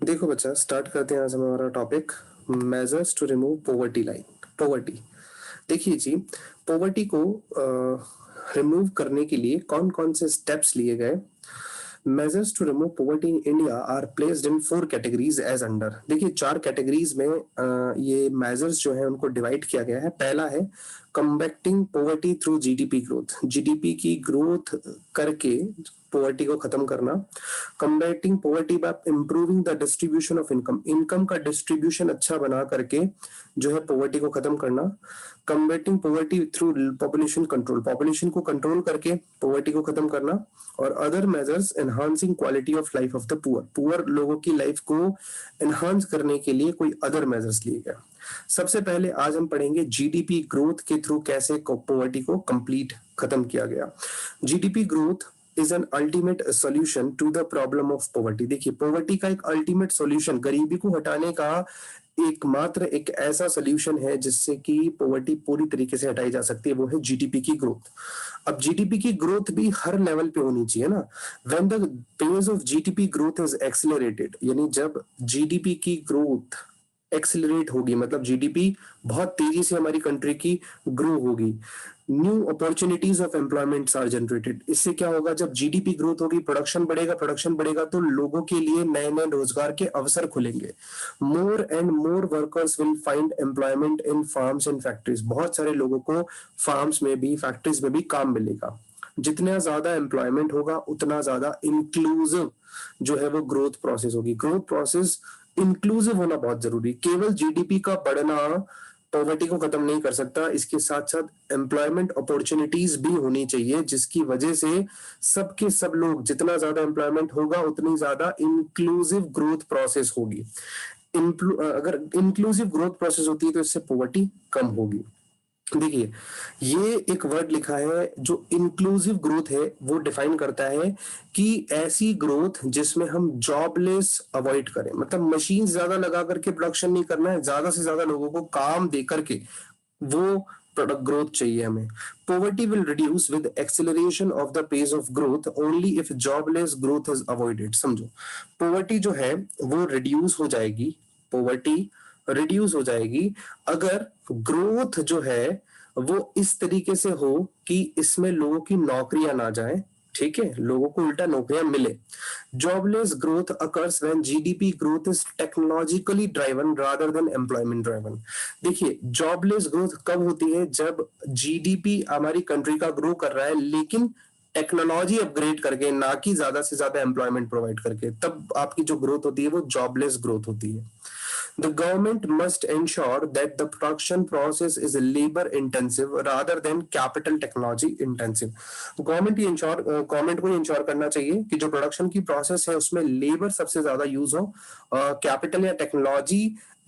देखो बच्चा, स्टार्ट करते हैं आज हम हमारा topic, measures to remove poverty line. Poverty, देखिए जी, पॉवर्टी को रिमूव करने के लिए कौन कौन से स्टेप्स लिए गए। Measures to remove poverty in India are placed in 4 categories as under. देखिए 4 कैटेगरीज में ये मेजर्स जो है उनको डिवाइड किया गया है। पहला है combating poverty through GDP growth, GDP की ग्रोथ करके पॉवर्टी को खत्म करना। Combating poverty by improving the distribution of income, income का डिस्ट्रीब्यूशन अच्छा बना करके जो है पॉवर्टी को खत्म करना। Combating poverty through population control, population को कंट्रोल करके पॉवर्टी को खत्म करना। और other measures enhancing quality of life of the poor, poor लोगों की लाइफ को एनहांस करने के लिए कोई अदर मेजर्स लिए गए। सबसे पहले आज हम पढ़ेंगे जीडीपी ग्रोथ के थ्रू कैसे पॉवर्टी को कंप्लीट खत्म किया गया। GDP growth is an ultimate solution to the problem of poverty. देखिए पॉवर्टी का एक अल्टीमेट सोल्यूशन, गरीबी को हटाने का एकमात्र एक ऐसा सोल्यूशन है जिससे कि पॉवर्टी पूरी तरीके से हटाई जा सकती है, वो है जीडीपी की ग्रोथ। अब जीडीपी की ग्रोथ भी हर लेवल पे होनी चाहिए ना। When the pace of GDP growth is accelerated, यानी जब जीडीपी की ग्रोथ एक्सेलरेट होगी, मतलब जीडीपी बहुत तेजी से हमारी कंट्री की ग्रो होगी, new opportunities of employments are generated. इससे क्या होगा, जब जीडीपी ग्रोथ होगी, प्रोडक्शन बढ़ेगा तो लोगों के लिए नए नए रोजगार के अवसर खुलेंगे। More and more workers will find employment in farms and factories, बहुत सारे लोगों को फार्म्स में भी फैक्ट्रीज में भी काम मिलेगा। जितना ज्यादा एम्प्लॉयमेंट होगा उतना ज्यादा इंक्लूसिव जो है वो ग्रोथ प्रोसेस होगी। ग्रोथ प्रोसेस इंक्लूसिव होना बहुत जरूरी। केवल जीडीपी का बढ़ना पॉवर्टी को खत्म नहीं कर सकता, इसके साथ साथ एम्प्लॉयमेंट अपॉर्चुनिटीज भी होनी चाहिए, जिसकी वजह से सबके सब लोग, जितना ज्यादा एम्प्लॉयमेंट होगा उतनी ज्यादा इंक्लूसिव ग्रोथ प्रोसेस होगी। अगर इंक्लूसिव ग्रोथ प्रोसेस होती है तो इससे पॉवर्टी कम होगी। देखिए ये एक वर्ड लिखा है जो इंक्लूसिव ग्रोथ है, वो डिफाइन करता है कि ऐसी ग्रोथ जिसमें हम जॉबलेस अवॉइड करें, मतलब मशीन ज्यादा लगा करके प्रोडक्शन नहीं करना है, ज्यादा से ज्यादा लोगों को काम दे करके वो प्रोडक्ट ग्रोथ चाहिए हमें। Poverty will reduce with acceleration of the pace of growth only if jobless growth is avoided. समझो, पॉवर्टी जो है वो रिड्यूस हो जाएगी, पॉवर्टी रिड्यूस हो जाएगी अगर ग्रोथ जो है वो इस तरीके से हो कि इसमें लोगों की नौकरियां ना जाएं, ठीक है, लोगों को उल्टा नौकरियां मिले। Jobless growth occurs when GDP growth is technologically driven rather than employment driven. देखिए जॉबलेस ग्रोथ कब होती है, जब जीडीपी हमारी कंट्री का ग्रो कर रहा है लेकिन टेक्नोलॉजी अपग्रेड करके, ना कि ज्यादा से ज्यादा एम्प्लॉयमेंट प्रोवाइड करके, तब आपकी जो ग्रोथ होती है वो जॉबलेस ग्रोथ होती है। The government must ensure that the production process is labor intensive rather than capital technology intensive. Government को इंश्योर करना चाहिए कि जो प्रोडक्शन की प्रोसेस है उसमें लेबर सबसे ज्यादा यूज हो, कैपिटल या टेक्नोलॉजी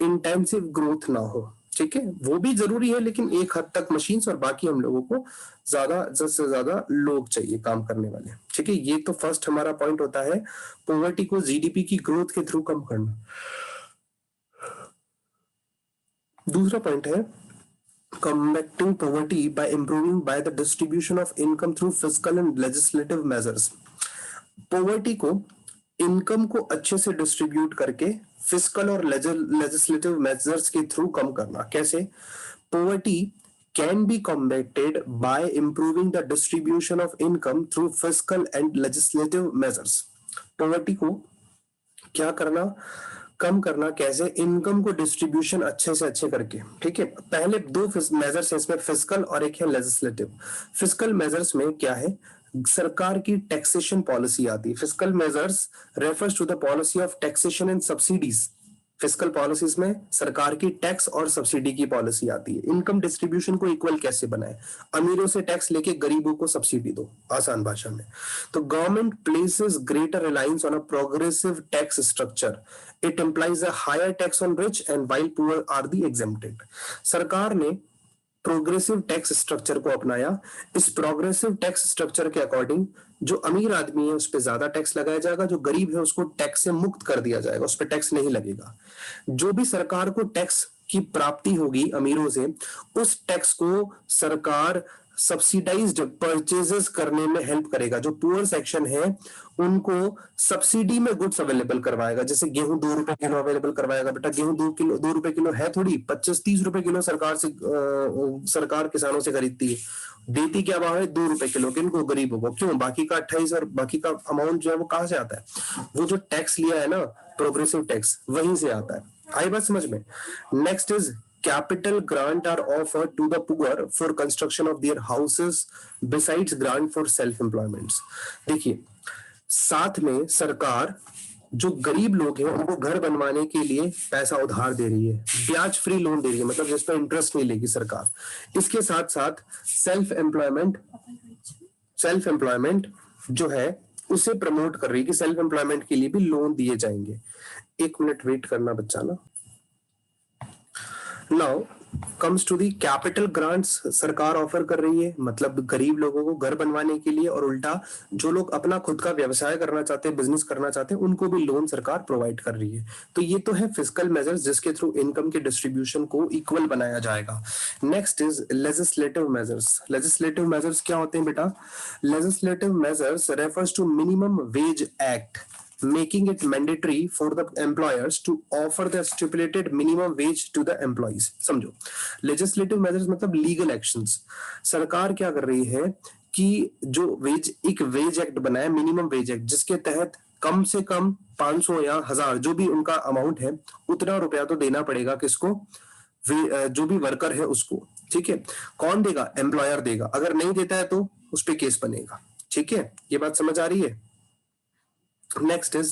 इंटेंसिव ग्रोथ ना हो। ठीक है, वो भी जरूरी है लेकिन एक हद तक मशीन्स, और बाकी हम लोगों को ज्यादा से ज्यादा लोग चाहिए काम करने वाले। ठीक है, ये तो फर्स्ट हमारा पॉइंट होता है पॉवर्टी को जीडीपी की ग्रोथ के थ्रू कम करना। दूसरा पॉइंट है combating poverty by improving by the distribution of income through fiscal and legislative measures। Poverty को, इनकम को अच्छे से डिस्ट्रीब्यूट करके फिस्कल और लेजिस्लेटिव मेजर्स के थ्रू कम करना। कैसे? Poverty can be combated by improving the distribution of income through fiscal and legislative measures. Poverty को क्या करना, कम करना कैसे? इनकम को डिस्ट्रीब्यूशन अच्छे से अच्छे करके। ठीक है, पहले दो मेजर्स है इसमें, फिस्कल और एक है लेजिस्लेटिव। फिस्कल मेजर्स में क्या है, सरकार की टैक्सेशन पॉलिसी आती है। Fiscal measures refers to the policy of taxation and subsidies. Fiscal policies में सरकार की टैक्स और सब्सिडी की पॉलिसी आती है। इनकम डिस्ट्रीब्यूशन को इक्वल कैसे बनाए, अमीरों से टैक्स लेके गरीबों को सब्सिडी दो, आसान भाषा में। तो government places greater reliance on a progressive tax structure, it implies a higher tax on rich and while poor are the exempted. सरकार ने प्रोग्रेसिव टैक्स स्ट्रक्चर को अपनाया। इस प्रोग्रेसिव टैक्स स्ट्रक्चर के अकॉर्डिंग जो अमीर आदमी है उस पर ज्यादा टैक्स लगाया जाएगा, जो गरीब है उसको टैक्स से मुक्त कर दिया जाएगा, उस पर टैक्स नहीं लगेगा। जो भी सरकार को टैक्स की प्राप्ति होगी अमीरों से, उस टैक्स को सरकार सब्सिडाइज्ड परचेजेस करने में हेल्प करेगा। जो पुअर सेक्शन है उनको सब्सिडी में गुड्स अवेलेबल करवाएगा। जैसे गेहूं 2 रुपए किलो अवेलेबल करवाएगा। बेटा गेहूं 2 रुपए किलो है थोड़ी, 25-30 रुपए किलो सरकार किसानों से खरीदती है। देती क्या भाव है? 2 रुपए किलो। किनको? गरीबों को। क्यों? बाकी का 28 और बाकी का अमाउंट जो है वो कहां से आता है? वो जो टैक्स लिया है ना, प्रोग्रेसिव टैक्स, वहीं से आता है। आई बात समझ में? Next is capital grant are offered to the poor for construction of their houses besides grant for self employments। देखिए, साथ में सरकार जो गरीब लोग हैं उनको घर बनवाने के लिए पैसा उधार दे रही है, ब्याज फ्री लोन दे रही है, मतलब जिस पर इंटरेस्ट नहीं लेगी सरकार। इसके साथ साथ सेल्फ एम्प्लॉयमेंट जो है उसे प्रमोट कर रही है कि सेल्फ एम्प्लॉयमेंट के लिए भी लोन दिए जाएंगे। 1 मिनट वेट करना बच्चा ना। Now comes to the capital grants. सरकार ऑफर कर रही है, मतलब गरीब लोगों को घर बनवाने के लिए, और उल्टा जो लोग अपना खुद का व्यवसाय करना चाहते हैं, बिजनेस करना चाहते हैं, उनको भी लोन सरकार प्रोवाइड कर रही है। तो ये तो है फिस्कल मेजर्स जिसके थ्रू इनकम के डिस्ट्रीब्यूशन को इक्वल बनाया जाएगा। Next is legislative measures. Legislative measures क्या होते हैं बेटा? Legislative measures refers to minimum wage act, making it mandatory for the employers to offer the stipulated minimum wage to the employees। समझो, legislative measures मतलब legal actions। सरकार क्या कर रही है कि जो एक वेज एक्ट बनाया, मिनिमम वेज एक्ट, जिसके तहत कम से कम 500 या 1000 जो भी उनका अमाउंट है उतना रुपया तो देना पड़ेगा किसको? जो भी वर्कर है उसको। ठीक है, कौन देगा? एम्प्लॉयर देगा। अगर नहीं देता है तो उस पर केस बनेगा। ठीक है, ये बात समझ आ रही है? Next is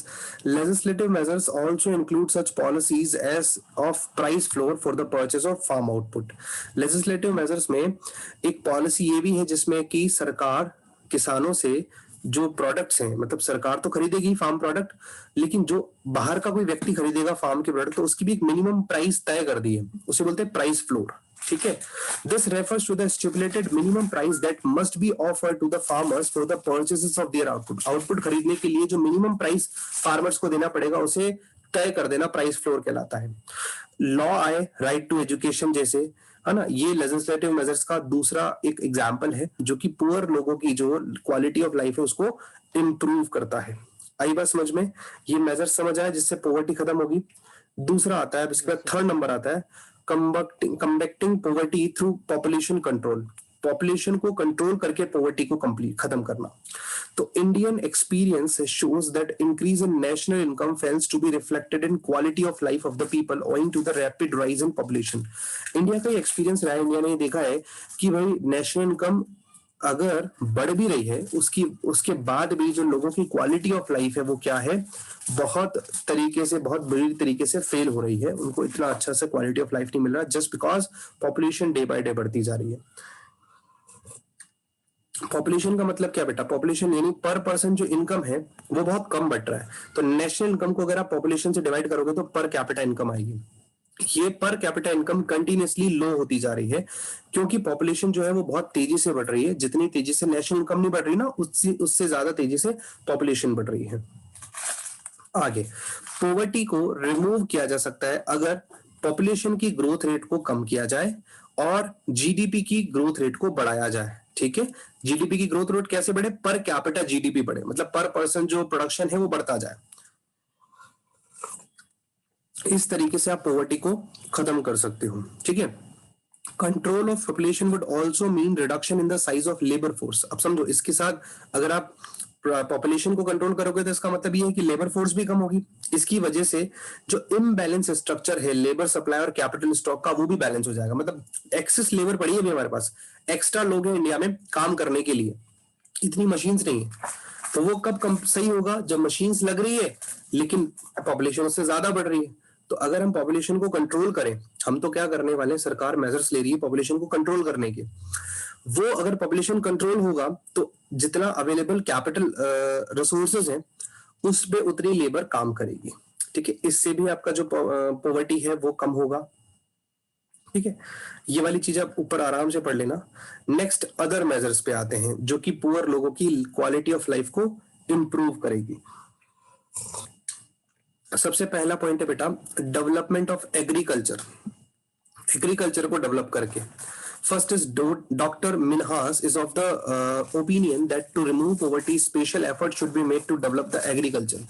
legislative measures also include such policies as of price floor for the purchase of farm output। legislative measures में एक पॉलिसी ये भी है जिसमें कि सरकार किसानों से जो प्रोडक्ट्स हैं, मतलब सरकार तो खरीदेगी फार्म प्रोडक्ट, लेकिन जो बाहर का कोई व्यक्ति खरीदेगा फार्म के प्रोडक्ट तो उसकी भी एक मिनिमम प्राइस तय कर दी है, उसे बोलते हैं प्राइस फ्लोर। ठीक है, this refers to the stipulated minimum price that must be offered to the farmers for the purchases of their output. Output खरीदने के लिए जो मिनिमम प्राइस फार्मर्स को देना पड़ेगा उसे तय कर देना प्राइस फ्लोर कहलाता है। लॉ आए राइट टू एजुकेशन जैसे, है ना, ये लेजिस्लेटिव मेजर्स का दूसरा एक एग्जाम्पल है जो कि पुअर लोगों की जो क्वालिटी ऑफ लाइफ है उसको इम्प्रूव करता है। आई बात समझ में? ये मेजर समझ आया जिससे पॉवर्टी खत्म होगी। दूसरा आता है, इसके बाद 3rd नंबर आता है combating poverty through population control. Population को कंट्रोल करके पॉवर्टी को कंप्लीट खत्म करना। तो Indian experience shows that increase in national income fails to be reflected in quality of life of the people owing to the rapid rise in population. India का experience रहा है, India ने देखा है कि भाई नेशनल इनकम अगर बढ़ भी रही है उसके बाद भी जो लोगों की क्वालिटी ऑफ लाइफ है वो क्या है, बहुत बुरी तरीके से फेल हो रही है। उनको इतना अच्छा से क्वालिटी ऑफ लाइफ नहीं मिल रहा just because population day by day बढ़ती जा रही है। पॉपुलेशन का मतलब क्या बेटा? पॉपुलेशन यानी पर पर्सन जो इनकम है वो बहुत कम बढ़ रहा है। तो नेशनल इनकम को अगर आप पॉपुलेशन से डिवाइड करोगे तो पर कैपिटा इनकम आएगी। ये पर कैपिटा इनकम कंटिन्यूअसली लो होती जा रही है क्योंकि पॉपुलेशन जो है वो बहुत तेजी से बढ़ रही है। जितनी तेजी से नेशनल इनकम नहीं बढ़ रही ना, उससे ज्यादा तेजी से पॉपुलेशन बढ़ रही है। आगे, पॉवर्टी को रिमूव किया जा सकता है अगर पॉपुलेशन की ग्रोथ रेट को कम किया जाए और जीडीपी की ग्रोथ रेट को बढ़ाया जाए। ठीक है, जीडीपी की ग्रोथ रेट कैसे बढ़े? पर कैपिटा जीडीपी बढ़े, मतलब पर पर्सन जो प्रोडक्शन है वो बढ़ता जाए। इस तरीके से आप पॉवर्टी को खत्म कर सकते हो। ठीक है, control of population would also mean reduction in the size of labour force. अब समझो, इसके साथ अगर आप पॉपुलेशन को कंट्रोल करोगे तो इसका मतलब ये है कि लेबर फोर्स भी कम होगी। इसकी वजह से जो इम्बैलेंस स्ट्रक्चर है लेबर सप्लाई और कैपिटल स्टॉक का वो भी बैलेंस हो जाएगा। मतलब एक्सेस लेबर पड़ी है अभी हमारे पास, एक्स्ट्रा लोग हैं इंडिया में काम करने के लिए, इतनी मशीन्स नहीं है। तो वो कब सही होगा? जब मशीन्स लग रही है लेकिन पॉपुलेशन उससे ज्यादा बढ़ रही है। तो अगर हम पॉपुलेशन को कंट्रोल करें, हम तो क्या करने वाले हैं, सरकार मेजर्स ले रही है पॉपुलेशन को कंट्रोल करने के। वो अगर पॉपुलेशन कंट्रोल होगा तो जितना अवेलेबल कैपिटल रिसोर्सेज हैं उस पे उतनी लेबर काम करेगी। ठीक है, इससे भी आपका जो पॉवर्टी है वो कम होगा। ठीक है, ये वाली चीज आप ऊपर आराम से पढ़ लेना। नेक्स्ट अदर मेजर्स पे आते हैं जो कि पुअर लोगों की क्वालिटी ऑफ लाइफ को इंप्रूव करेगी। सबसे पहला पॉइंट है बेटा डेवलपमेंट ऑफ एग्रीकल्चर। एग्रीकल्चर को डेवलप करके First is Dr. Minhas is of the opinion that to remove poverty, special effort should be made to develop the agriculture.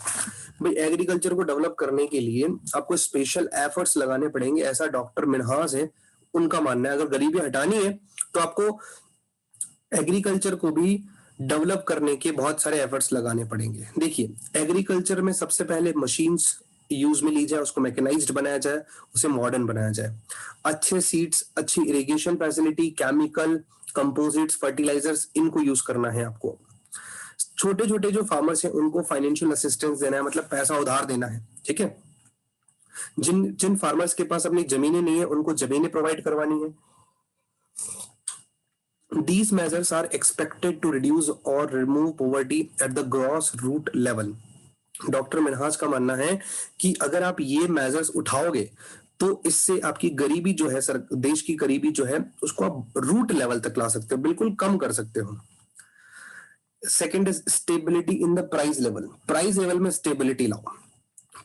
भाई agriculture को डेवलप करने के लिए आपको स्पेशल एफर्ट्स लगाने पड़ेंगे, ऐसा डॉक्टर मिनहास है, उनका मानना है। अगर गरीबी हटानी है तो आपको एग्रीकल्चर को भी डेवलप करने के बहुत सारे एफर्ट्स लगाने पड़ेंगे। देखिए, एग्रीकल्चर में सबसे पहले मशीन्स यूज में ली जाए, उसको मैकेनाइज्ड बनाया जाए, उसे मॉडर्न बनाया जाए। अच्छे सीड्स, अच्छी irrigation facility, chemical, composites, fertilisers, इनको यूज करना है आपको। छोटे छोटे जो फार्मर्स हैं उनको फाइनेंशियल असिस्टेंस देना है, मतलब पैसा उधार देना है, ठीक है। जिन जिन फार्मर्स के पास अपनी जमीनें नहीं है उनको जमीनें प्रोवाइड करवानी है। These measures are expected to reduce or remove poverty at the gross root level. Doctor Minhas का मानना है कि अगर आप ये मेजर्स उठाओगे तो इससे आपकी गरीबी जो है, देश की गरीबी जो है, उसको आप रूट लेवल तक ला सकते हो, बिल्कुल कम कर सकते हो। Second is stability in the price level. Price level में स्टेबिलिटी लाओ।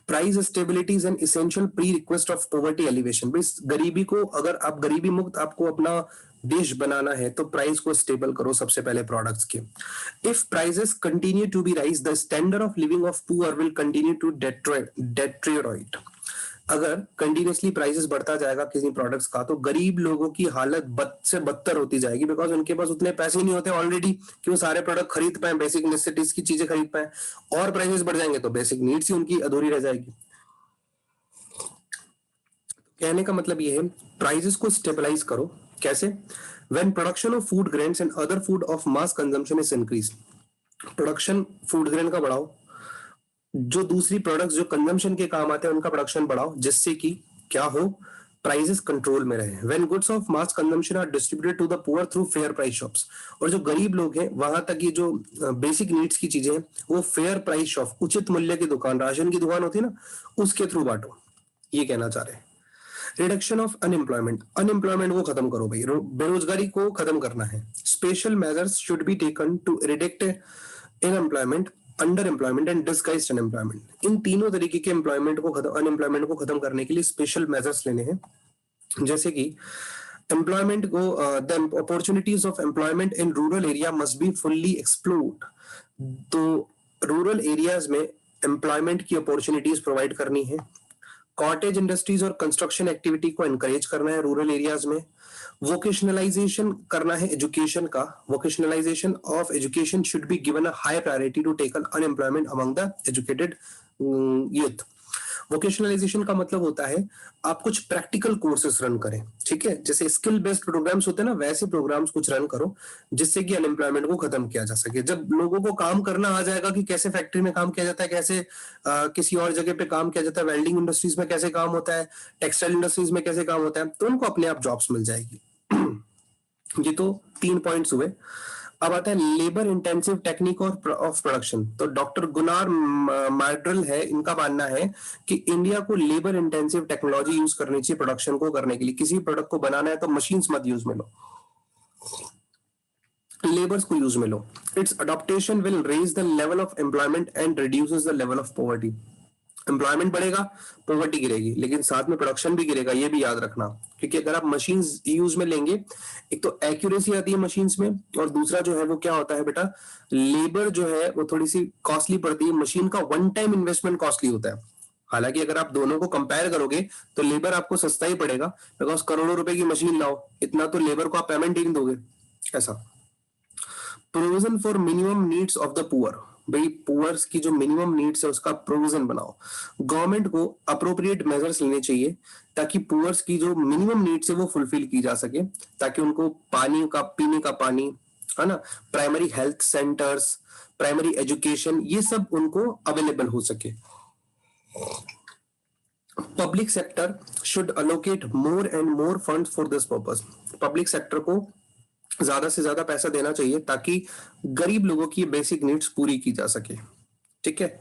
Price stability is an essential pre request of poverty alleviation. गरीबी को, अगर आप गरीबी मुक्त आपको अपना देश बनाना है तो प्राइस को स्टेबल करो सबसे पहले प्रोडक्ट्स के। If prices continue to be rise, the standard of living of poor will continue to deteriorate. अगर कंटिन्यूसली प्राइसेस बढ़ता जाएगा किसी प्रोडक्ट्स का तो गरीब लोगों की हालत बद से बदतर होती जाएगी, बिकॉज उनके पास उतने पैसे नहीं होते ऑलरेडी कि वो सारे प्रोडक्ट खरीद पाए, बेसिक नेसेसिटीज की चीजें खरीद पाए। और प्राइसेस बढ़ जाएंगे तो बेसिक नीड्स ही उनकी अधूरी रह जाएगी। कहने का मतलब ये है, प्राइसेस को स्टेबलाइज करो। कैसे? When production of food grains and other food of mass consumption is increase. Production food grain का बढ़ाओ, जो दूसरी प्रोडक्ट्स जो कंजम्पशन के काम आते हैं उनका प्रोडक्शन बढ़ाओ, जिससे कि क्या हो, प्राइसेस कंट्रोल में रहे। When goods of mass consumption are distributed to the poor through fair price shops. और जो गरीब लोग हैं वहां तक ये जो बेसिक नीड्स की चीजें हैं वो फेयर प्राइस शॉप, उचित मूल्य की दुकान, राशन की दुकान होती है ना, उसके थ्रू बांटो, ये कहना चाह रहे हैं। Reduction of unemployment. अनएम्प्लॉयमेंट को खत्म करो भाई, बेरोजगारी को खत्म करना है। Special measures should be taken to reduce unemployment, under employment and disguised unemployment. इन तीनों तरीके के एम्प्लॉयमेंट को खत्म, अनएम्प्लॉयमेंट को खत्म करने के लिए स्पेशल मेजर्स लेने हैं। जैसे कि एम्प्लॉयमेंट को, the opportunities of employment in rural area must be fully explored. तो रूरल एरियाज में एम्प्लॉयमेंट की अपॉर्चुनिटीज प्रोवाइड करनी है। कॉटेज इंडस्ट्रीज और कंस्ट्रक्शन एक्टिविटी को एनकरेज करना है रूरल एरियाज में। वोकेशनलाइजेशन करना है एजुकेशन का। Vocationalisation of education should be given a high priority to tackle unemployment among the educated youth. Vocationalisation का मतलब होता है आप कुछ प्रैक्टिकल कोर्सेस रन करें, ठीक है, जैसे स्किल बेस्ड प्रोग्राम्स होते हैं ना, वैसे प्रोग्राम्स कुछ रन करो जिससे कि अनएम्प्लॉयमेंट को खत्म किया जा सके। जब लोगों को काम करना आ जाएगा कि कैसे फैक्ट्री में काम किया जाता है, कैसे किसी और जगह पे काम किया जाता है, वेल्डिंग इंडस्ट्रीज में कैसे काम होता है, टेक्सटाइल इंडस्ट्रीज में कैसे काम होता है, तो उनको अपने आप जॉब्स मिल जाएगी। ये तो 3 पॉइंट्स हुए। अब आता है labour intensive technique of production. तो डॉक्टर गुनार मार्ड्रल है, इनका मानना है कि इंडिया को लेबर इंटेंसिव टेक्नोलॉजी यूज करनी चाहिए प्रोडक्शन को करने के लिए। किसी प्रोडक्ट को बनाना है तो मशीन्स मत यूज में लो, लेबर्स को यूज में लो। Its adoption will raise the level of employment and reduces the level of poverty. Employment बढ़ेगा, पॉवर्टी गिरेगी, लेकिन साथ में प्रोडक्शन भी गिरेगा, ये भी याद रखना। क्योंकि अगर आप मशीन्स यूज में लेंगे, एक तो एक्यूरेसी आती है मशीन्स में, और दूसरा जो है वो क्या होता है बेटा, लेबर जो है वो थोड़ी सी कॉस्टली पड़ती है। मशीन का वन टाइम इन्वेस्टमेंट कॉस्टली होता है। हालांकि अगर आप दोनों को कंपेयर करोगे तो लेबर आपको सस्ता ही पड़ेगा, बिकॉज करोड़ों रुपए की मशीन लाओ, इतना तो लेबर को आप पेमेंट ही नहीं दोगे। ऐसा provision for minimum needs of the poor. भाई पुअर्स की जो मिनिमम नीड्स है उसका प्रोविजन बनाओ। गवर्नमेंट को अप्रोप्रिएट मेजर्स लेने चाहिए ताकि पुअर्स की जो मिनिमम नीड्स है वो फुलफिल की जा सके, ताकि उनको पानी का, पीने का पानी है ना, primary health centres, primary education, ये सब उनको अवेलेबल हो सके। Public sector should allocate more and more funds for this purpose. Public sector को ज्यादा से ज्यादा पैसा देना चाहिए ताकि गरीब लोगों की बेसिक नीड्स पूरी की जा सके, ठीक है।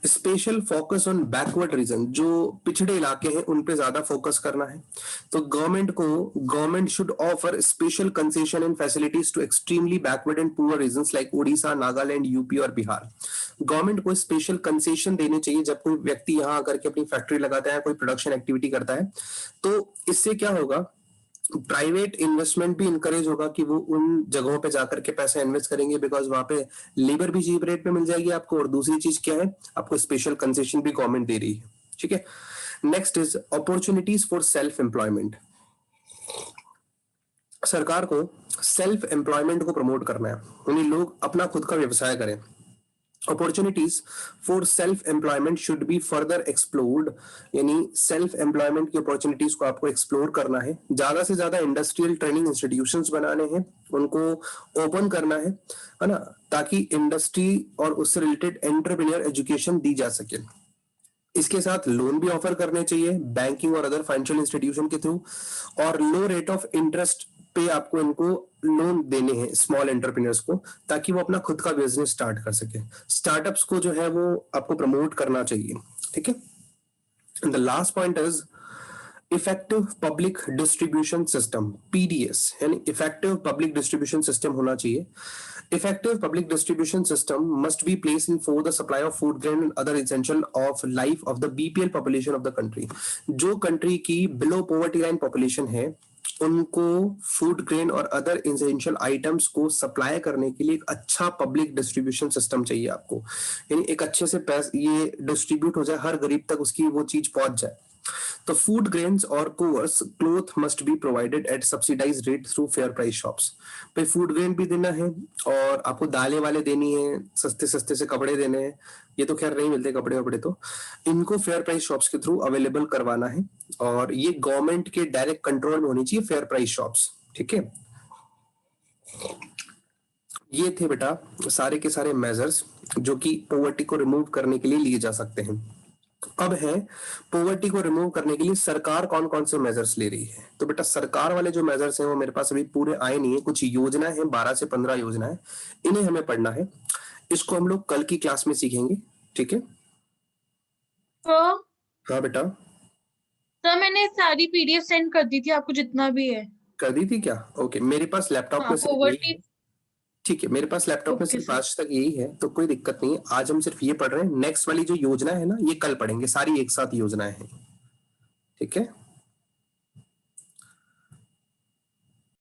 Special focus on backward region, जो पिछड़े इलाके हैं उन पे ज्यादा फोकस करना है। तो government should offer special concession and facilities to extremely backward and poor regions like Odisha, Nagaland, UP और बिहार। गवर्नमेंट को स्पेशल कंसेशन देने चाहिए जब कोई व्यक्ति यहाँ आकर के अपनी फैक्ट्री लगाता है, कोई प्रोडक्शन एक्टिविटी करता है। तो इससे क्या होगा, प्राइवेट इन्वेस्टमेंट भी इंकरेज होगा कि वो उन जगहों पे जाकर के पैसा इन्वेस्ट करेंगे, बिकॉज वहां पे लेबर भी चीप रेट पे मिल जाएगी आपको, और दूसरी चीज क्या है, आपको स्पेशल कंसेशन भी गवर्नमेंट दे रही है। ठीक है, next is opportunities for self employment. सरकार को सेल्फ एम्प्लॉयमेंट को प्रमोट करना है, यानी लोग अपना खुद का व्यवसाय करें। Opportunities for self employment should be further explored, यानी सेल्फ एम्प्लॉयमेंट की अपॉर्चुनिटीज को आपको एक्सप्लोर करना है, ज्यादा से ज्यादा इंडस्ट्रियल ट्रेनिंग इंस्टीट्यूशंस बनाने हैं, उनको ओपन करना है ना, ताकि इंडस्ट्री और उससे रिलेटेड एंटरप्रेन्योर एजुकेशन दी जा सके। इसके साथ लोन भी ऑफर करने चाहिए बैंकिंग और अदर फाइनेंशियल इंस्टीट्यूशन के थ्रू, और लो रेट ऑफ इंटरेस्ट पे आपको इनको लोन देने हैं स्मॉल एंटरप्रेन्योर्स को, ताकि वो अपना खुद का बिजनेस स्टार्ट कर सके। स्टार्टअप्स को जो है वो आपको प्रमोट करना चाहिए। ठीक है, the last point is effective public distribution system, PDS, यानी इफेक्टिव पब्लिक डिस्ट्रीब्यूशन सिस्टम होना चाहिए। Effective public distribution system must be placed in for the supply of food grain and other essential of life of the BPL population of the country। जो country की below poverty line population है उनको food grain और other essential items को supply करने के लिए एक अच्छा पब्लिक डिस्ट्रीब्यूशन सिस्टम चाहिए आपको, यानी एक अच्छे से पैसे ये डिस्ट्रीब्यूट हो जाए, हर गरीब तक उसकी वो चीज पहुंच जाए। तो फूड ग्रेन्स और coarse cloth must be provided at subsidise rate through fair price shops. भाई फूड ग्रेन भी देना है और आपको दालें वाले देनी है, सस्ते सस्ते से कपड़े देने हैं, ये तो खैर नहीं मिलते कपड़े वपड़े, तो इनको फेयर प्राइस शॉप्स के थ्रू अवेलेबल करवाना है, और ये गवर्नमेंट के डायरेक्ट कंट्रोल में होनी चाहिए फेयर प्राइस शॉप्स। ठीक है, ये थे बेटा सारे के सारे मेजर्स जो कि पॉवर्टी को रिमूव करने के लिए लिए जा सकते हैं। अब है पॉवर्टी को रिमूव करने के लिए सरकार कौन कौन से मेजर्स ले रही है। तो बेटा सरकार वाले जो मेजर्स हैं वो मेरे पास अभी पूरे आए नहीं है, कुछ योजना है, 12 से 15 योजना है, इन्हें हमें पढ़ना है। इसको हम लोग कल की क्लास में सीखेंगे। ठीक है, हाँ बेटा। सर मैंने सारी पीडीएफ सेंड कर दी थी आपको, जितना भी है। कर दी थी क्या? ओके, मेरे पास लैपटॉप में सिर्फ यही है। ठीक है, मेरे पास लैपटॉप में सिर्फ आज तक यही है, तो कोई दिक्कत नहीं है। आज हम सिर्फ ये पढ़ रहे हैं, नेक्स्ट वाली जो योजना है ना ये कल पढ़ेंगे, सारी एक साथ योजनाएं हैं। ठीक है।